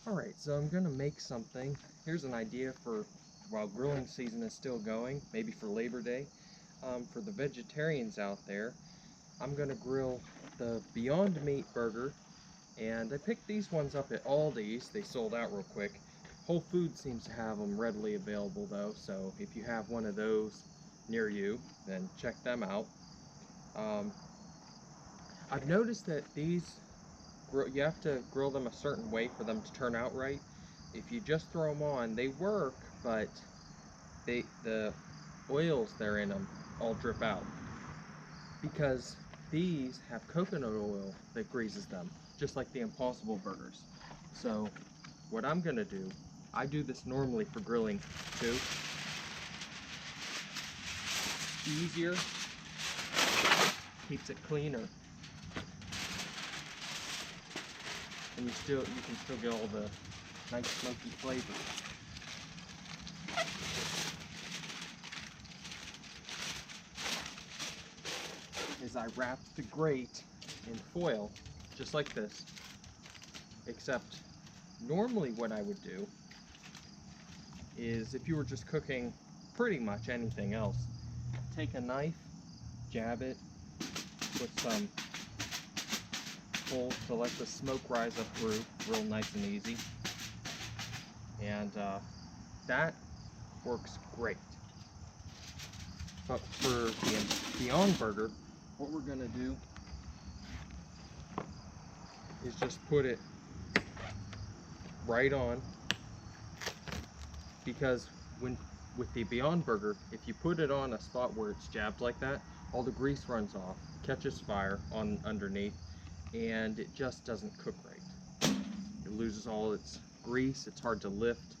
Alright, so I'm gonna make something. Here's an idea for while grilling season is still going, maybe for Labor Day. For the vegetarians out there, I'm gonna grill the Beyond Meat burger, and I picked these ones up at Aldi's. They sold out real quick. Whole Foods seems to have them readily available though, so if you have one of those near you, then check them out. I've noticed that these, you have to grill them a certain way for them to turn out right. If you just throw them on, they work, but the oils that are in them all drip out. Because these have coconut oil that greases them, just like the Impossible burgers. So what I'm gonna do, I do this normally for grilling too. Easier, keeps it cleaner, and you can still get all the nice smoky flavor. Is I wrap the grate in foil, just like this, except normally what I would do is, if you were just cooking pretty much anything else, take a knife, jab it, put some coal to let the smoke rise up through, real nice and easy, and that works great. But for the Beyond Burger, what we're gonna do is just put it right on, because with the Beyond Burger, if you put it on a spot where it's jabbed like that, all the grease runs off, catches fire on underneath, and it just doesn't cook right. It loses all its grease, it's hard to lift.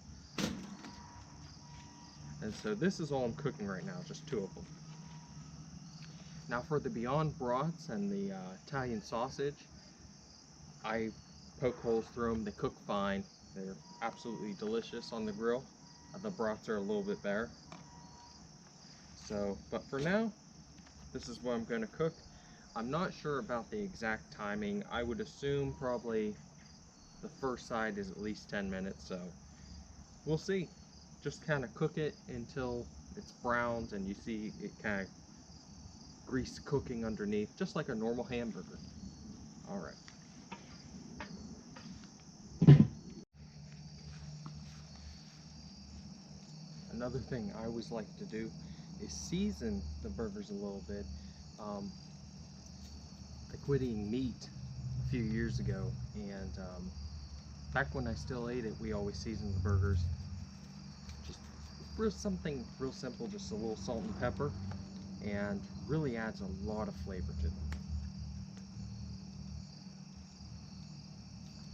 And so this is all I'm cooking right now, just 2 of them. Now for the Beyond brats and the Italian sausage, I poke holes through them. They cook fine. They're absolutely delicious on the grill. The brats are a little bit better. So, but for now, this is what I'm going to cook. I'm not sure about the exact timing. I would assume probably the first side is at least 10 minutes, so we'll see. Just kind of cook it until it's browned and you see it kind of grease cooking underneath, just like a normal hamburger. All right. Another thing I always like to do is season the burgers a little bit. I quit eating meat a few years ago, and back when I still ate it, we always seasoned the burgers. Just something real simple, just a little salt and pepper, and really adds a lot of flavor to them.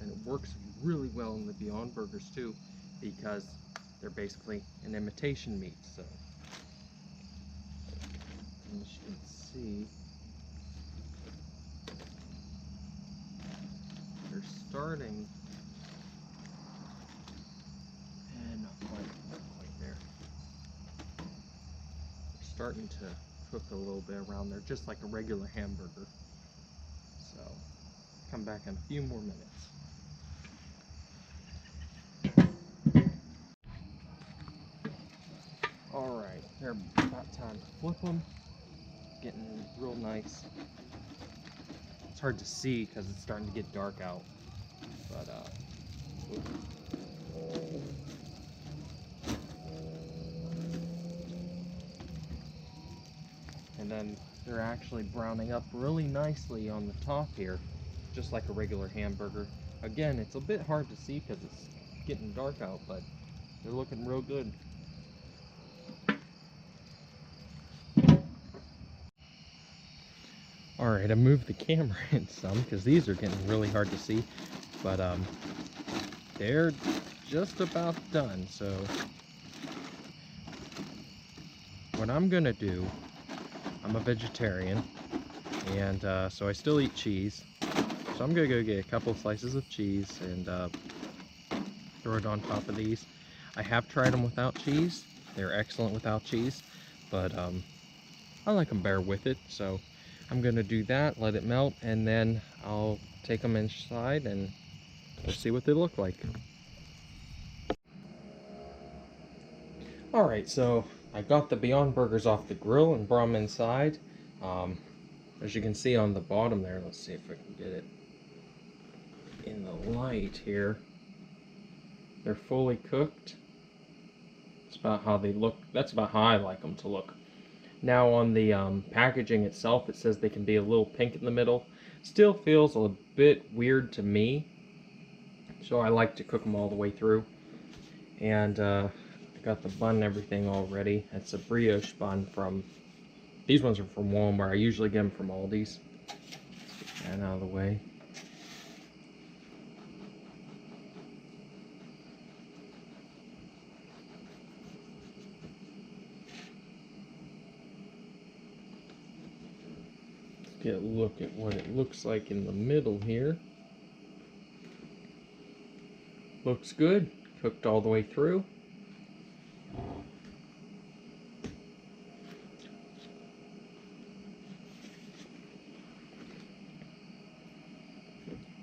And it works really well in the Beyond Burgers too, because they're basically an imitation meat. So you should see they're starting, and not quite there. They're starting to cook a little bit around there, just like a regular hamburger. So come back in a few more minutes. Alright, they're about time to flip them. Getting real nice. It's hard to see because it's starting to get dark out. But, and then they're actually browning up really nicely on the top here, just like a regular hamburger. Again, it's a bit hard to see because it's getting dark out, but they're looking real good. Alright, I moved the camera in some because these are getting really hard to see, but they're just about done. So what I'm gonna do, I'm a vegetarian, and so I still eat cheese, so I'm gonna go get a couple slices of cheese and throw it on top of these. I have tried them without cheese. They're excellent without cheese, but I like them better with it, so I'm gonna do that, let it melt, and then I'll take them inside and we'll see what they look like. Alright, so I got the Beyond Burgers off the grill and brought them inside. As you can see on the bottom there, let's see if I can get it in the light here. They're fully cooked. That's about how they look. That's about how I like them to look. Now on the packaging itself, it says they can be a little pink in the middle. Still feels a bit weird to me, so I like to cook them all the way through. And I got the bun and everything all ready. It's a brioche bun from, these ones are from Walmart. I usually get them from Aldi's. Get that out of the way. Get a look at what it looks like in the middle here. Looks good. Cooked all the way through.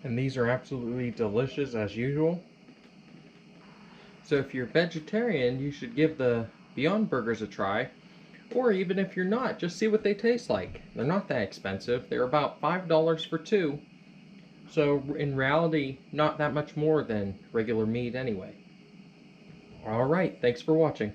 And these are absolutely delicious as usual. So if you're vegetarian, you should give the Beyond Burgers a try. Or even if you're not, just see what they taste like. They're not that expensive. They're about $5 for two. So in reality, not that much more than regular meat anyway. Alright, thanks for watching.